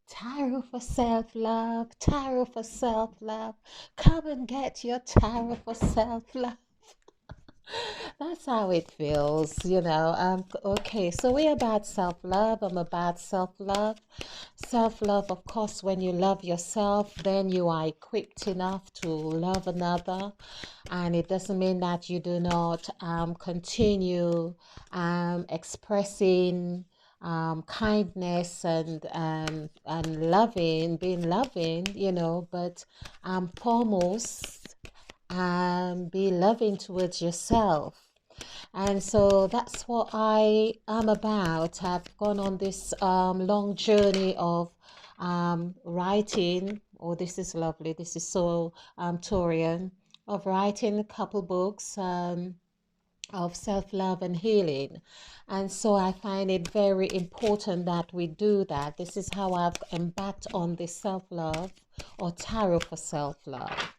Tarot for self-love, tarot for self-love. Come and get your tarot for self-love. That's how it feels, you know. Okay, so we're about self-love. I'm about self-love. Self-love, of course, when you love yourself, then you are equipped enough to love another. And it doesn't mean that you do not continue expressing kindness and loving, being loving, you know, but foremost, be loving towards yourself. And so that's what I am about. I've gone on this long journey of writing. Oh, this is lovely. This is so Taurian, of writing a couple books of self-love and healing. And so I find it very important that we do that. This is how I've embarked on this self-love or tarot for self-love.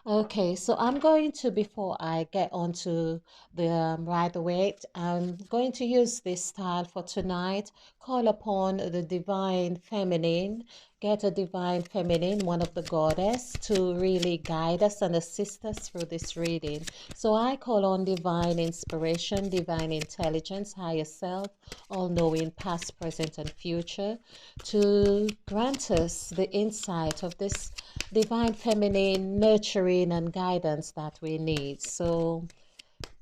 Okay, so I'm going to, before I get on to the right away, I'm going to use this style for tonight. Call upon the divine feminine, get a divine feminine, one of the goddess, to really guide us and assist us through this reading. So I call on divine inspiration, divine intelligence, higher self, all knowing past, present, and future, to grant us the insight of this divine feminine nurturing and guidance that we need. So,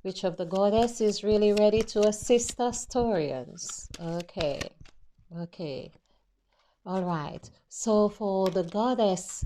which of the goddess is really ready to assist us, Taurians? Okay, okay. All right. So for the goddess,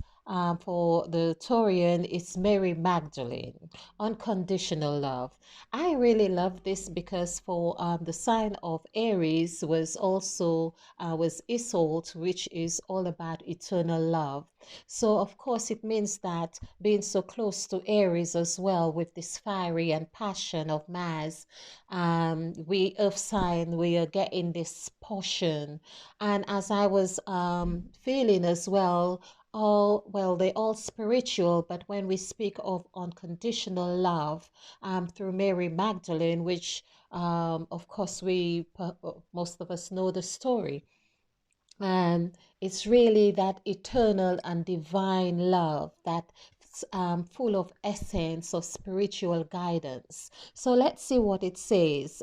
for the Taurian, it's Mary Magdalene, unconditional love. I really love this because for the sign of Aries was also was Isolde, which is all about eternal love. So of course it means that being so close to Aries as well with this fiery and passion of Mars, we Earth sign we are getting this portion, and as I was feeling as well, all well, they're all spiritual, but when we speak of unconditional love through Mary Magdalene, which of course most of us know the story, and it's really that eternal and divine love that's full of essence of spiritual guidance. So let's see what it says.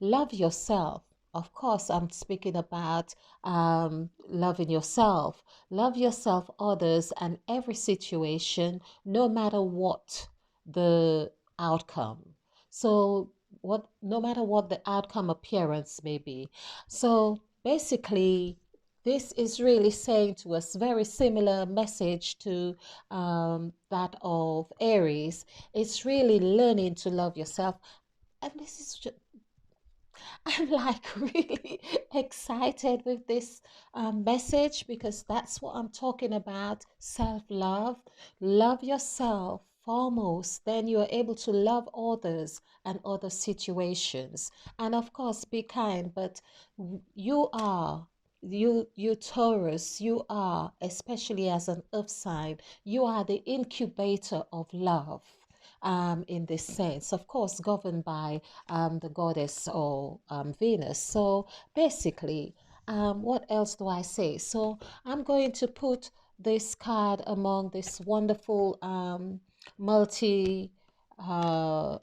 Love yourself. Of course, I'm speaking about loving yourself. Love yourself, others, and every situation, no matter what the outcome. So, no matter what the outcome appearance may be. So, basically, this is really saying to us very similar message to that of Aries. It's really learning to love yourself. And this is just, I'm like really excited with this message because that's what I'm talking about. Self-love. Love yourself foremost. Then you are able to love others and other situations. And of course, be kind, but you are. You Taurus, you are, especially as an earth sign, you are the incubator of love in this sense, of course, governed by the goddess or Venus. So basically, what else do I say? So I'm going to put this card among this wonderful multi uh,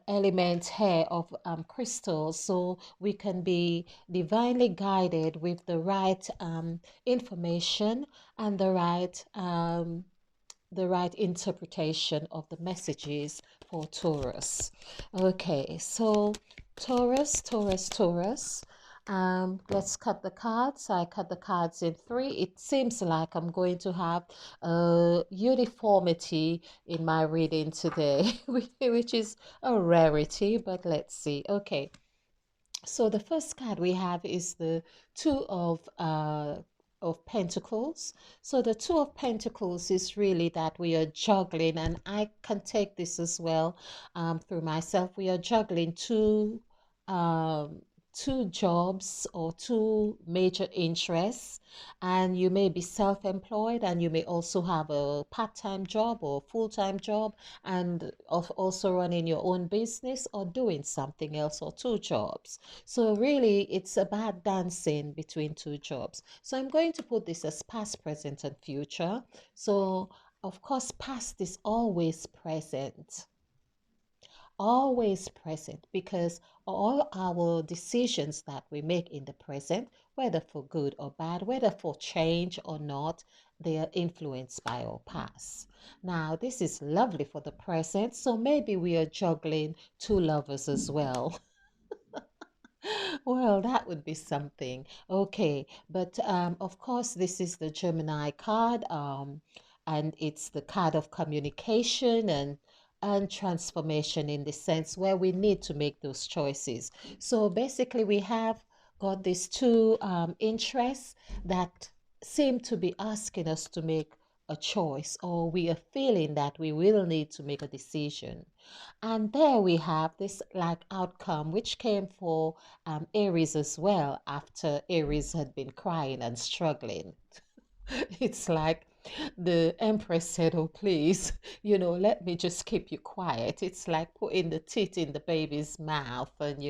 element here of crystals, so we can be divinely guided with the right information and the right interpretation of the messages for Taurus. Okay, so Taurus. Let's cut the cards. I cut the cards in three. It seems like I'm going to have uniformity in my reading today, which is a rarity, but let's see. Okay, so the first card we have is the Two of Pentacles. So the Two of Pentacles is really that we are juggling, and I can take this as well through myself. We are juggling two two jobs or two major interests, and you may be self-employed and you may also have a part-time job or full-time job, and of also running your own business or doing something else, or two jobs. So really it's about dancing between two jobs. So I'm going to put this as past, present, and future. So of course past is always present, because all our decisions that we make in the present, whether for good or bad, whether for change or not, they are influenced by our past. Now, this is lovely for the present, so maybe we are juggling two lovers as well. Well, that would be something. Okay, but of course, this is the Gemini card, and it's the card of communication and transformation, in the sense where we need to make those choices. So basically, we have got these two interests that seem to be asking us to make a choice, or we are feeling that we will need to make a decision. And there we have this like outcome, which came for Aries as well, after Aries had been crying and struggling. It's like the Empress said, "Oh, please, let me just keep you quiet." It's like putting the teeth in the baby's mouth and,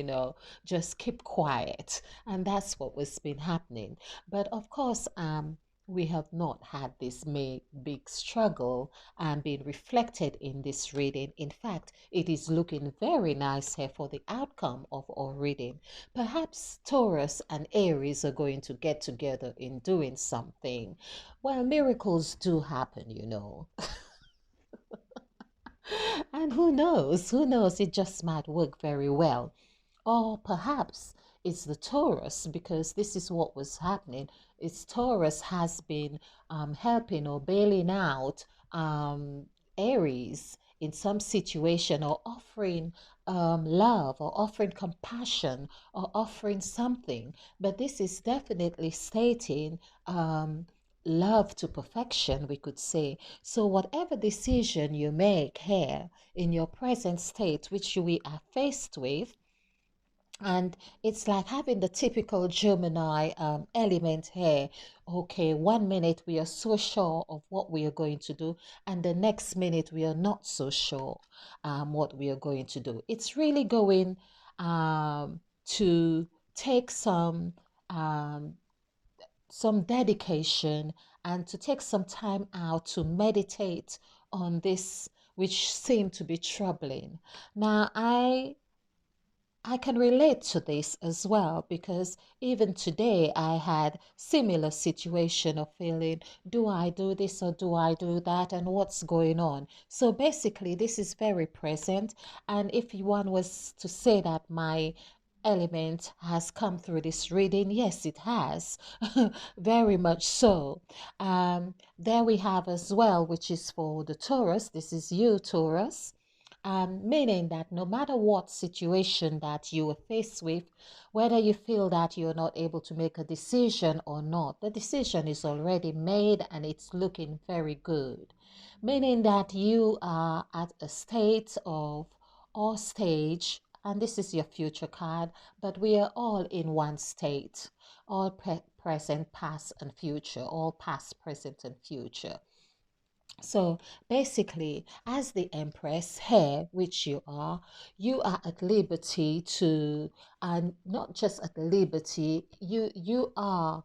just keep quiet. And that's what was been happening. But of course, we have not had this big struggle and being reflected in this reading. In fact, it is looking very nice here for the outcome of our reading. Perhaps Taurus and Aries are going to get together in doing something. Well, miracles do happen. And who knows? Who knows? It just might work very well. Or perhaps it's the Taurus, because this is what was happening. It's Taurus has been helping or bailing out Aries in some situation, or offering love, or offering compassion, or offering something. But this is definitely stating um, love to perfection, we could say. So, whatever decision you make here in your present state, which we are faced with, and it's like having the typical Gemini element here. Okay, one minute we are so sure of what we are going to do, and the next minute we are not so sure what we are going to do. It's really going to take um, some dedication, and to take some time out to meditate on this, which seemed to be troubling. Now, I can relate to this as well, because even today I had similar situation of feeling, do I do this or do I do that, and what's going on? So basically this is very present, and if one was to say that my element has come through this reading, yes, it has. Very much so. There we have as well, which is for the Taurus. This is you, Taurus, meaning that no matter what situation that you are faced with, whether you feel that you're not able to make a decision or not, the decision is already made and it's looking very good. Meaning that you are at a state of or stage, and this is your future card, but we are all in one state, all present, past, and future, all past, present, and future. So basically, as the Empress here, which you are at liberty to, and not just at liberty, you are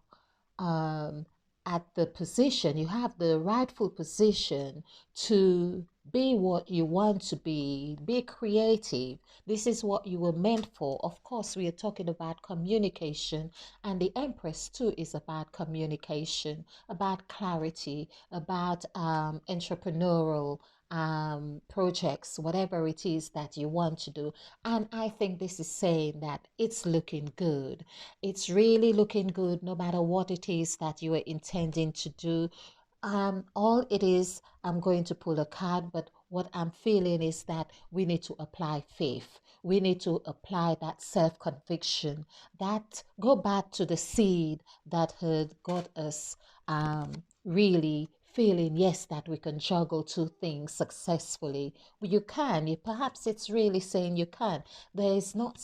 um, at the position, you have the rightful position to be what you want to be creative. This is what you were meant for. Of course, we are talking about communication, and the Empress too is about communication, about clarity, about entrepreneurial projects, whatever it is that you want to do. And I think this is saying that it's looking good. It's really looking good, no matter what it is that you are intending to do. All it is, I'm going to pull a card, but what I'm feeling is that we need to apply faith. We need to apply that self conviction, that go back to the seed that had got us really feeling, yes, that we can juggle two things successfully. Well, you can. Perhaps it's really saying you can. It's not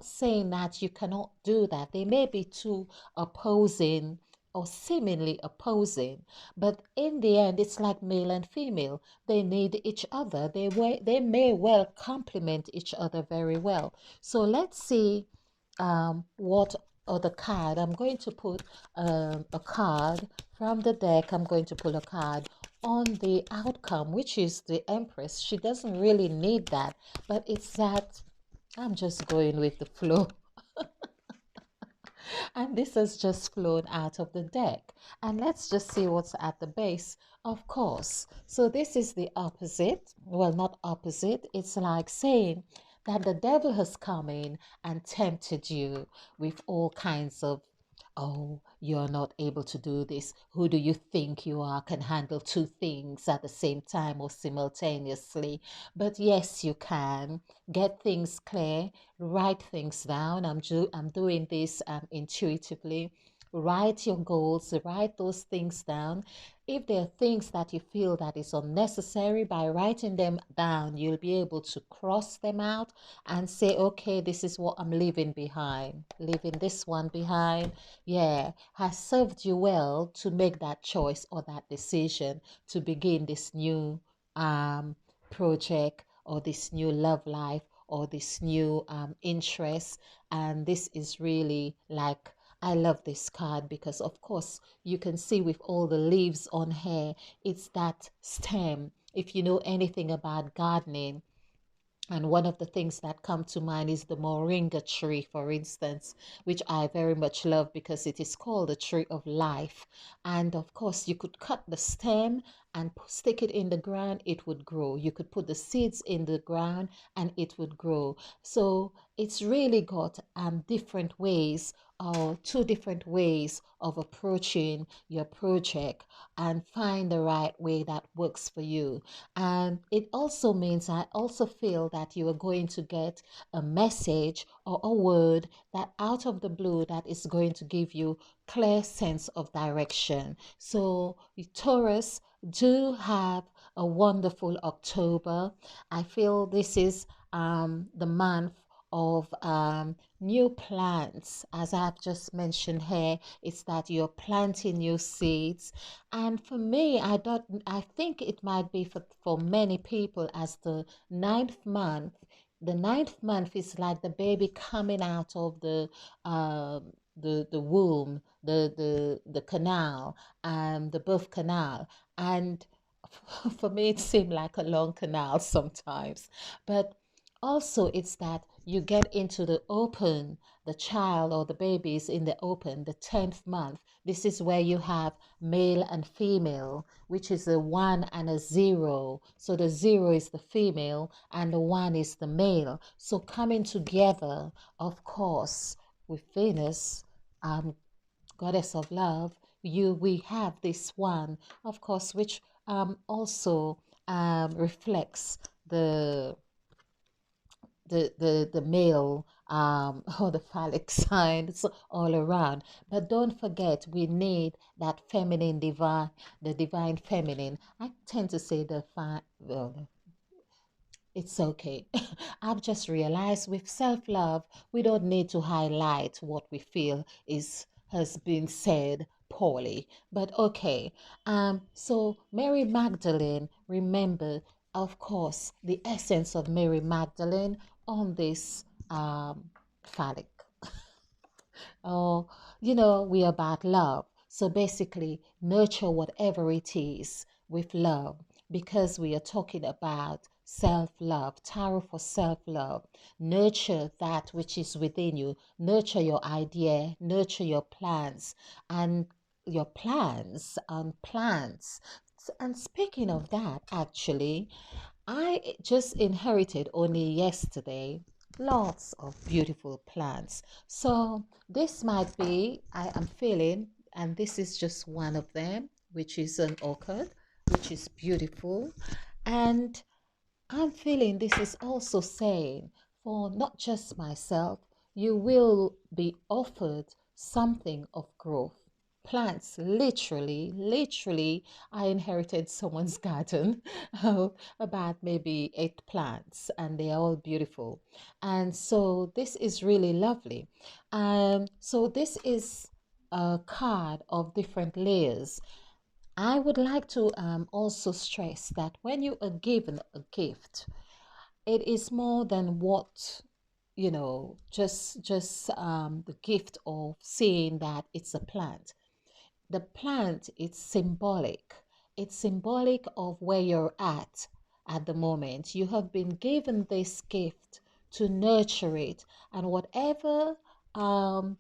saying that you cannot do that. They may be two opposing or seemingly opposing, but in the end, it's like male and female. They need each other. They may well complement each other very well. So let's see what other card. I'm going to put a card from the deck. I'm going to pull a card on the outcome, which is the Empress. She doesn't really need that, but it's that I'm just going with the flow. And this has just flown out of the deck. And let's just see what's at the base, of course. So this is the opposite. Well, not opposite. It's like saying that the devil has come in and tempted you with all kinds of, oh, you're not able to do this. Who do you think you are? Can handle two things at the same time or simultaneously. But yes, you can. Get things clear, write things down. I'm doing this intuitively. Write your goals, write those things down. If there are things that you feel that is unnecessary, by writing them down, you'll be able to cross them out and say, okay, this is what I'm leaving behind. Leaving this one behind, yeah, has served you well to make that choice or that decision to begin this new project or this new love life or this new interest. And this is really like, I love this card because, of course, you can see with all the leaves on here, it's that stem. If you know anything about gardening, and one of the things that come to mind is the moringa tree, for instance, which I very much love because it is called the tree of life. And of course, you could cut the stem and stick it in the ground, it would grow. You could put the seeds in the ground and it would grow. So it's really got different ways or two different ways of approaching your project and find the right way that works for you. And it also means I also feel that you are going to get a message or a word that out of the blue that is going to give you clear sense of direction. So Taurus, do have a wonderful October. I feel this is the month of new plants. As I've just mentioned here, it's that you're planting new seeds. And for me, I think it might be for many people as the ninth month. The ninth month is like the baby coming out of the womb, the canal, the birth canal. And for me, it seemed like a long canal sometimes. But also, it's that you get into the open, the child or the baby is in the open, the 10th month. This is where you have male and female, which is a 1 and a 0. So the 0 is the female and the 1 is the male. So coming together, of course, with Venus, um, goddess of love, we have this one, of course, which also reflects the the male or the phallic signs all around. But don't forget, we need that feminine divine, the divine feminine. I tend to say the well, it's okay. I've just realized with self-love, we don't need to highlight what we feel is has been said poorly. But okay. So Mary Magdalene, remember, of course, the essence of Mary Magdalene on this phallic. Oh, we are about love. So basically, nurture whatever it is with love because we are talking about self love, tarot for self love. Nurture that which is within you, nurture your idea, nurture your plans, and your plans and plants. And speaking of that, actually, I just inherited only yesterday lots of beautiful plants. So this might be, I am feeling, and this is just one of them, which is an orchid, which is beautiful. And I'm feeling this is also saying for not just myself, you will be offered something of growth. plants. Literally, I inherited someone's garden of about maybe 8 plants, and they're all beautiful. And so this is really lovely. So this is a card of different layers. I would like to also stress that when you are given a gift, it is more than what, just the gift of seeing that it's a plant. The plant is symbolic. It's symbolic of where you're at the moment. You have been given this gift to nurture it, and whatever um,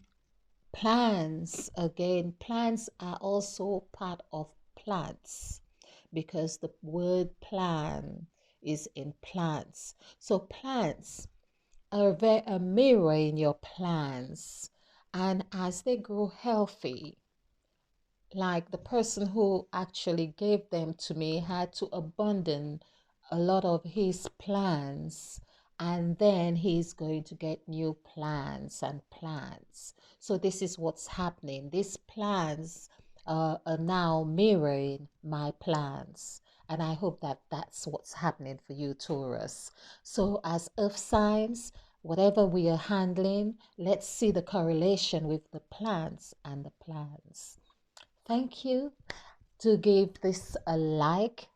plants, again, plants are also part of plants because the word plan is in plants. So plants are a mirror in your plants, and as they grow healthy, like the person who actually gave them to me had to abandon a lot of his plans, and then he's going to get new plans and plans. So this is what's happening. These plans are now mirroring my plans, and I hope that that's what's happening for you, Taurus. So as earth signs, whatever we are handling, let's see the correlation with the plants and the plans. Thank you. To give this a like,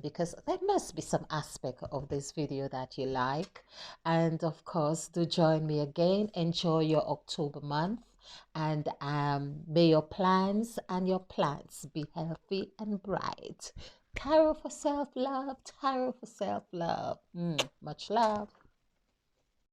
because there must be some aspect of this video that you like. And of course, do join me again. Enjoy your October month, and may your plans and your plants be healthy and bright. Tarot for self-love, tarot for self-love. Much love.